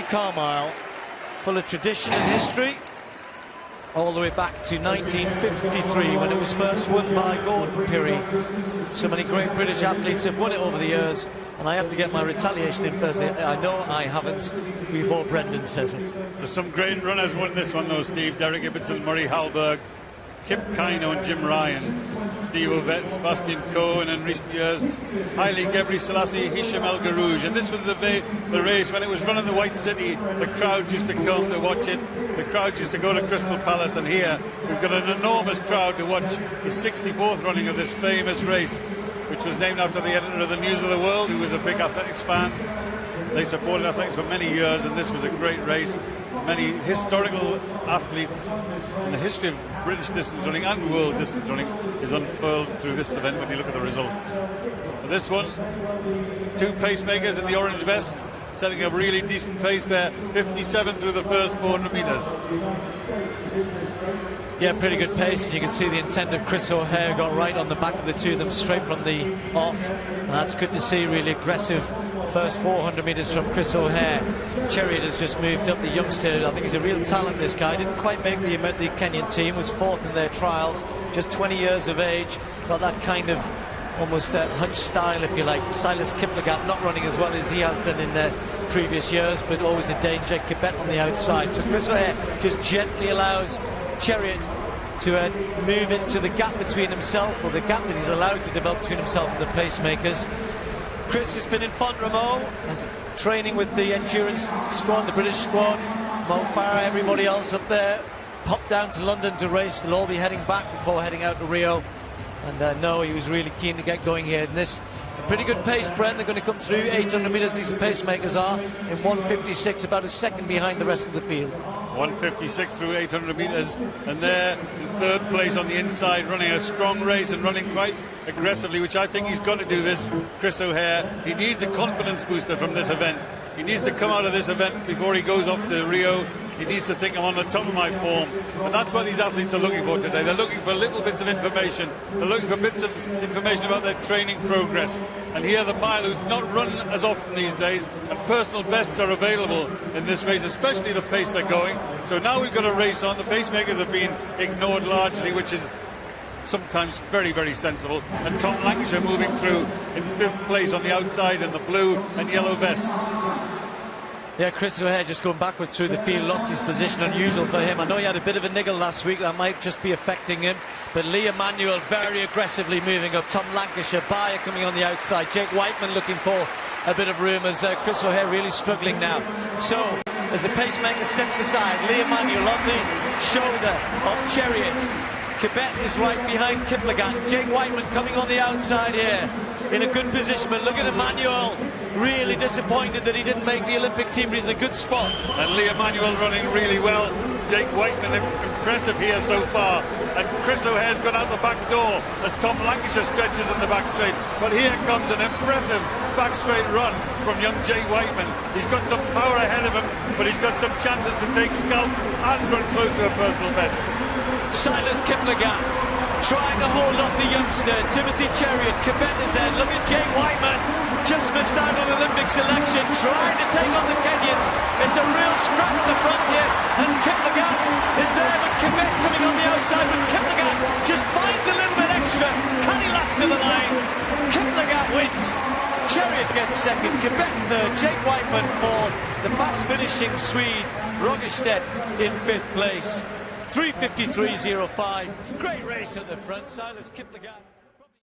Carmile, full of tradition and history, all the way back to 1953 when it was first won by Gordon Pirrie. So many great British athletes have won it over the years, and I have to get my retaliation in first. I know I haven't before Brendan says it. There's some great runners won this one though, Steve. Derek Ibbotson, Murray Halberg, Kip Keino and Jim Ryan, Steve Ovett, Sebastian Coe, and in recent years Haile Gebrselassie, Hisham El Garouge. And this was the race when it was run in the White City. The crowd used to come to watch it. The crowd used to go to Crystal Palace, and here we've got an enormous crowd to watch the 64th running of this famous race, which was named after the editor of the News of the World, who was a big athletics fan. They supported athletics for many years, and this was a great race. Many historical athletes, and the history of British distance running and world distance running is unfurled through this event when you look at the results. For this one, two pacemakers in the orange vests, setting a really decent pace there, 57 through the first 400 metres. Yeah, pretty good pace, and you can see the intent of Chris O'Hare got right on the back of the two of them straight from the off, and that's good to see. Really aggressive first 400 metres from Chris O'Hare. Chariot has just moved up, the youngster. I think he's a real talent, this guy. Didn't quite make the Kenyan team, was fourth in their trials, just 20 years of age. Got that kind of almost hunch style, if you like. Silas Kiplagat not running as well as he has done in the previous years, but always a danger. Kibet on the outside. So Chris O'Hare just gently allows Chariot to move into the gap between himself, or the gap that he's allowed to develop between himself and the pacemakers. Chris has been in Font-Romeu, training with the endurance squad, the British squad. Mo Farah, everybody else up there, popped down to London to race. They'll all be heading back before heading out to Rio. And no, he was really keen to get going here. And this, a pretty good pace, Brent. They're going to come through 800 metres, these pacemakers are, in 1:56, about a second behind the rest of the field. 1:56 through 800 metres, and there in third place on the inside, running a strong race and running quite aggressively, which I think he's got to do this, Chris O'Hare. He needs a confidence booster from this event. He needs to come out of this event before he goes off to Rio. He needs to think, I'm on the top of my form. And that's what these athletes are looking for today. They're looking for little bits of information. They're looking for bits of information about their training progress. And here the mile, who's not run as often these days, and personal bests are available in this race, especially the pace they're going. So now we've got a race on. The pacemakers have been ignored largely, which is sometimes very, very sensible. And Tom Lancashire moving through in 5th place on the outside in the blue and yellow vest. Yeah, Chris O'Hare just going backwards through the field, lost his position, unusual for him. I know he had a bit of a niggle last week, that might just be affecting him. But Lee Emanuel very aggressively moving up. Tom Lancashire, Bayer coming on the outside. Jake Whiteman looking for a bit of room as Chris O'Hare really struggling now. So, as the pacemaker steps aside, Lee Emanuel on the shoulder of Chariot. Kibet is right behind Kiplagat. Jake Whiteman coming on the outside here in a good position, but look at Emanuel, really disappointed that he didn't make the Olympic team, but he's in a good spot. And Lee Emanuel running really well. Jake Whiteman impressive here so far, and Chris O'Hare's gone out the back door as Tom Lancashire stretches in the back straight. But here comes an impressive back straight run from young Jake Whiteman. He's got some power ahead of him, but he's got some chances to take scalp and run close to a personal best. Silas Kiplagat trying to hold off the youngster, Timothy Chariot. Kibet is there. Look at Jake Whiteman, just missed out on Olympic selection, trying to take on the Kenyans. It's a real scrap at the front here, and Kiplagat is there, but Kibet coming on the outside, but Kiplagat just finds a little bit extra. Can he last to the line? Kiplagat wins. Chariot gets second, Kibet third, Jake Whiteman fourth. The fast finishing Swede, Rogerstedt, in 5th place. 3:53.05. Great race at the front. Silas Kiplagat.